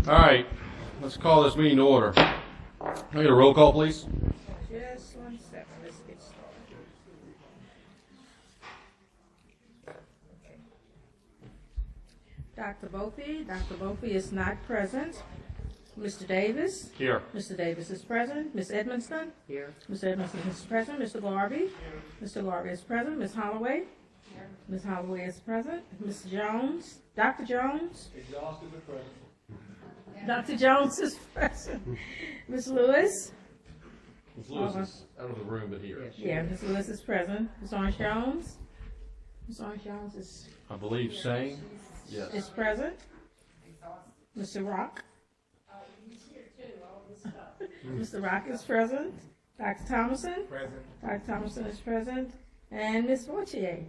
All right, let's call this meeting to order. Can I get a roll call, please? Just 1 second, let's get started. Dr. Bofi is not present. Mr. Davis? Here. Mr. Davis is present. Ms. Edmonston? Here. Mr. Edmonston is present. Mr. Garvey? Here. Mr. Garvey is present. Ms. Holloway? Here. Ms. Holloway is present. Ms. Jones? Dr. Jones? Exhausted but present. Dr. Jones is present. Ms. Lewis? Ms. Lewis is out of the room, but here. Yeah, Ms. Lewis is present. Ms. Orange Jones? Ms. Orange Jones is I believe saying yes. present. Mr. Rock? Mr. Rock is present. Dr. Thomason? Present. Dr. Thomason is present. And Ms. Vautier?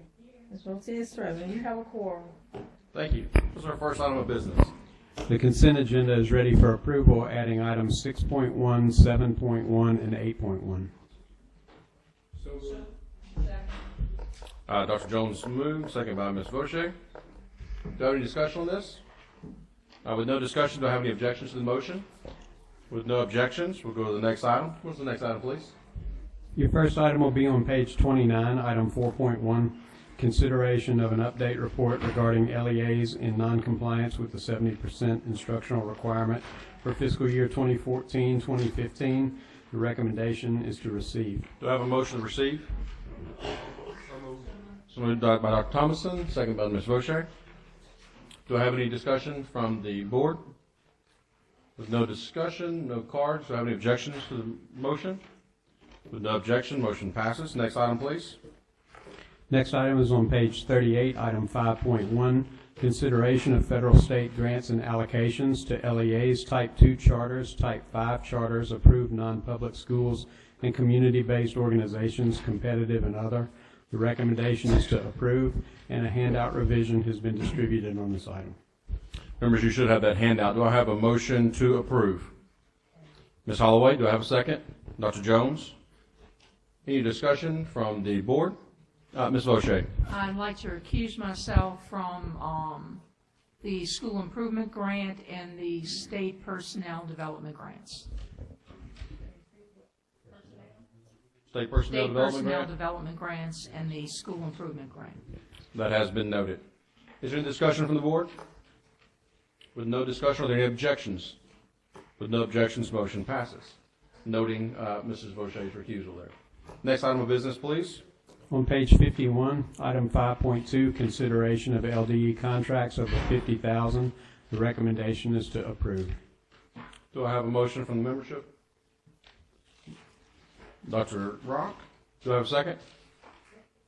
Ms. Vautier is present. You have a quorum. Thank you. This is our first item of business. The consent agenda is ready for approval, adding items 6.1, 7.1, and 8.1. So moved. Dr. Jones moved, second by Ms. Vautier. Do you have any discussion on this? With no discussion, do I have any objections to the motion? With no objections, we'll go to the next item. What's the next item, please? Your first item will be on page 29, item 4.1, consideration of an update report regarding LEAs in noncompliance with the 70% instructional requirement for fiscal year 2014-2015. The recommendation is to receive. Do I have a motion to receive? So moved. So moved by Dr. Thomason, second by Ms. Vautier. Do I have any discussion from the board? With no discussion, no cards, do I have any objections to the motion? With no objection, motion passes. Next item, please. Next item is on page 38, item 5.1, consideration of federal state grants and allocations to LEAs, Type 2 charters, Type 5 charters, approved non-public schools, and community-based organizations, competitive and other. The recommendation is to approve, and a handout revision has been distributed on this item. Members, you should have that handout. Do I have a motion to approve? Ms. Holloway, do I have a second? Dr. Jones? Any discussion from the board? Ms. Vautier? I'd like to recuse myself from the school improvement grant and the state personnel development grants. State Personnel State Development personnel Grant? development grants and the school improvement grant. That has been noted. Is there any discussion from the board? With no discussion, are there any objections? With no objections, motion passes. Noting Mrs. Vautier's recusal there. Next item of business, please. On page 51, item 5.2, consideration of LDE contracts over $50,000. The recommendation is to approve. Do I have a motion from the membership? Dr. Rock? Do I have a second?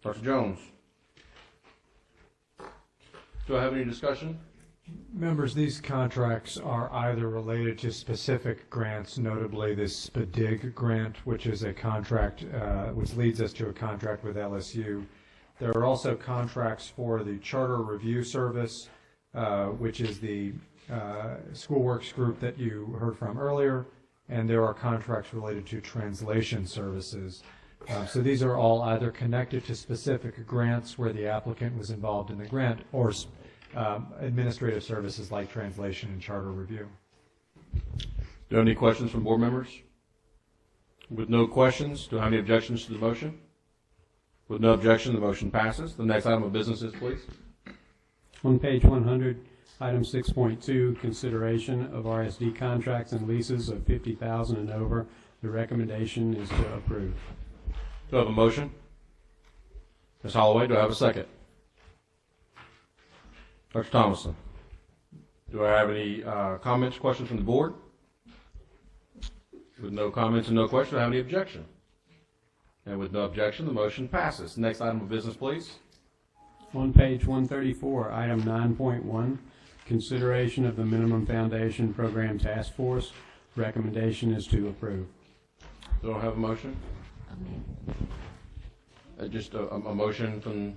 Dr. Jones? Do I have any discussion? Members, these contracts are either related to specific grants, notably this SPDIG grant, which is a contract, which leads us to a contract with LSU. There are also contracts for the Charter Review Service, which is the schoolworks group that you heard from earlier, and there are contracts related to translation services. So these are all either connected to specific grants where the applicant was involved in the grant, or administrative services like translation and charter review. Do you have any questions from board members? With no questions, do I have any objections to the motion? With no objection, the motion passes. The next item of business is, please. On page 100, item 6.2, consideration of RSD contracts and leases of $50,000 and over. The recommendation is to approve. Do I have a motion? Ms. Holloway, do I have a second? Dr. Thomason? Do I have any comments, questions from the board? With no comments and no questions, do I have any objection? And with no objection, the motion passes. Next item of business, please. On page 134, item 9.1, consideration of the Minimum Foundation Program Task Force. Recommendation is to approve. Do I have a motion? Just a motion from...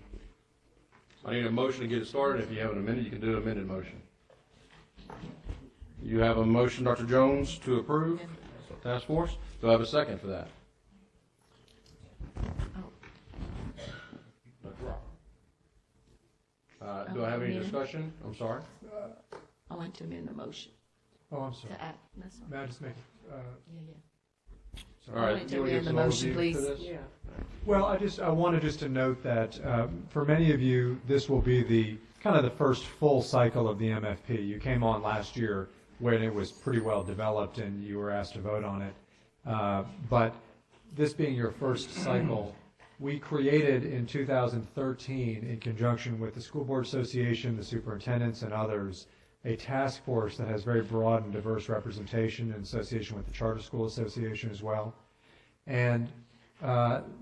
I need a motion to get it started. If you have an amendment, you can do an amended motion. You have a motion, Dr. Jones, to approve task force. Do I have a second for that? Do I have any discussion? I'm sorry. I'd like to amend the motion. Oh, I'm sorry. To add, that's all. May I just make, All right. Wanted to you wanna give read the some motion, overview please. to this? well, I wanted just to note that for many of you, this will be the kind of the first full cycle of the MFP. You came on last year when it was pretty well developed and you were asked to vote on it. But this being your first cycle, we created in 2013, in conjunction with the School Board Association, the superintendents, and others, a task force that has very broad and diverse representation in association with the Charter School Association as well. And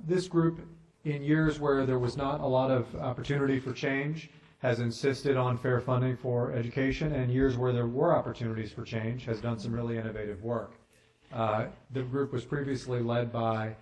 this group, in years where there was not a lot of opportunity for change, has insisted on fair funding for education, and years where there were opportunities for change, has done some really innovative work. The group was previously led by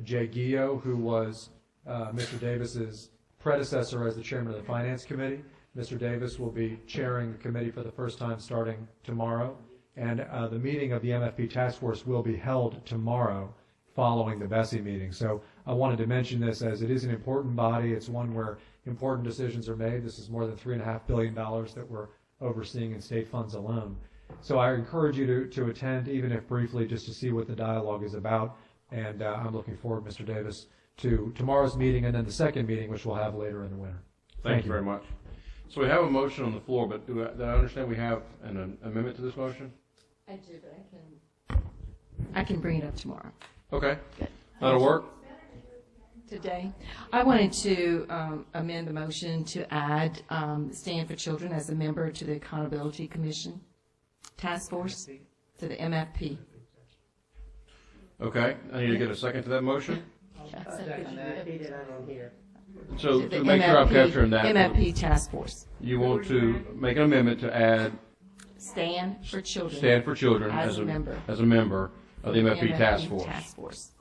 Jay Guillo, who was Mr. Davis's predecessor as the chairman of the Finance Committee. Mr. Davis will be chairing the committee for the first time starting tomorrow, and the meeting of the MFP Task Force will be held tomorrow following the BESE meeting. So I wanted to mention this as it is an important body. It's one where important decisions are made. This is more than $3.5 billion that we're overseeing in state funds alone. So I encourage you to attend, even if briefly, just to see what the dialogue is about. And I'm looking forward, Mr. Davis, to tomorrow's meeting and then the second meeting, which we'll have later in the winter. Thank you very much. So we have a motion on the floor, but do I understand we have an amendment to this motion? I do, but I can bring it up tomorrow. Okay. Good. That'll work? Today, I wanted to amend the motion to add Stand for Children as a member to the Accountability Commission Task Force, to the MFP. Okay. I need to get a second to that motion. So The to make sure I'm MFP capturing that, MFP Task Force. you want to make an amendment to add Stand for Children. Stand for Children As a member. as a member of the MFP Task Force. Task Force.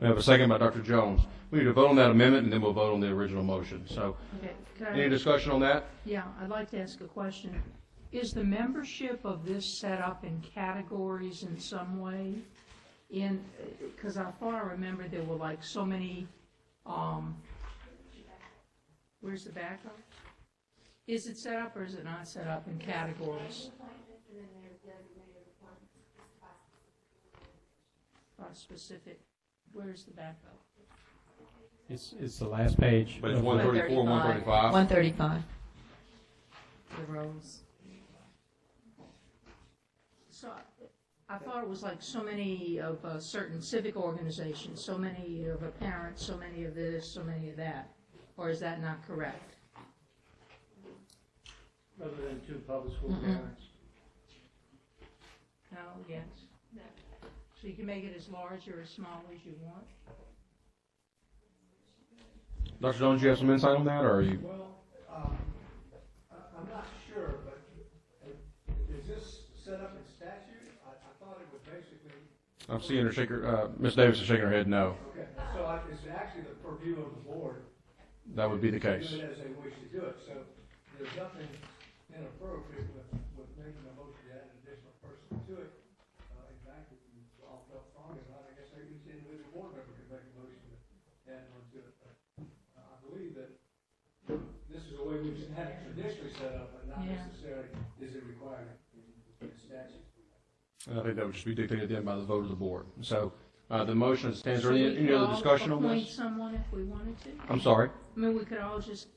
We have a second by Dr. Jones. We need to vote on that amendment, and then we'll vote on the original motion. So, Okay, can any I, discussion on that? yeah, I'd like to ask a question. Is the membership of this set up in categories in some way? Because I thought I remembered there were like so many, where's the backup? Is it set up or is it not set up in categories? Specific, where's the backup? It's the last page. But it's 134, 135. 135. The rows. So I thought it was like so many of certain civic organizations, so many of parents, so many of this, so many of that. Or is that not correct? Other than two public school parents. No, yes. So you can make it as large or as small as you want? Dr. Jones, you have some insight on that, or are you? Well, I'm not sure, but is this set up in statute? I thought it was basically. I'm seeing her shake her, Ms. Davis is shaking her head no. Okay, so it's actually the purview of the board. That would be the case. To do it as they wish to do it, so there's nothing inappropriate with making a motion to add an additional person to it. In fact, if you all felt strong about it, I guess each individual board member could make a motion to add one to it. But I believe that this is the way we've had it traditionally set up, but not Yeah. necessarily is it required in statute. And I think that would just be dictated then by the vote of the board. So the motion stands. So Or we any could other all discussion on appoint this? someone if we wanted to? I'm sorry. I mean, we could all just,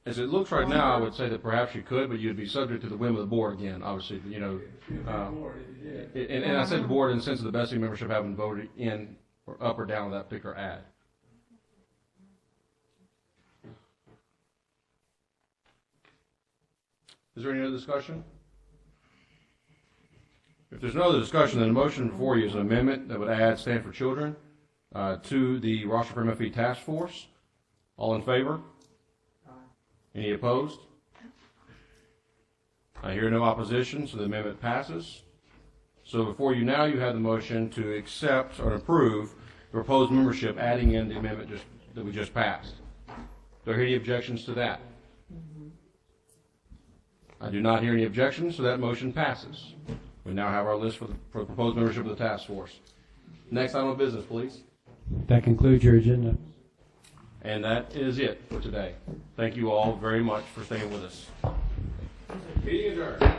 As it looks right now, I would say that perhaps you could, but you'd be subject to the whim of the board again, obviously, you know. Board, if you did. And I said the board in the sense of the BESE membership having voted in or up or down on that particular ad. Is there any other discussion? If there's no other discussion, then the motion before you is an amendment that would add Stand for Children to the roster for MFP Task Force. All in favor? Any opposed? I hear no opposition, so the amendment passes. So before you now, you have the motion to accept or approve the proposed membership, adding in the amendment that we just passed. Do I hear any objections to that? I do not hear any objections, so that motion passes. We now have our list for proposed membership of the task force. Next item of business, please. That concludes your agenda. And that is it for today. Thank you all very much for staying with us. Meeting adjourned.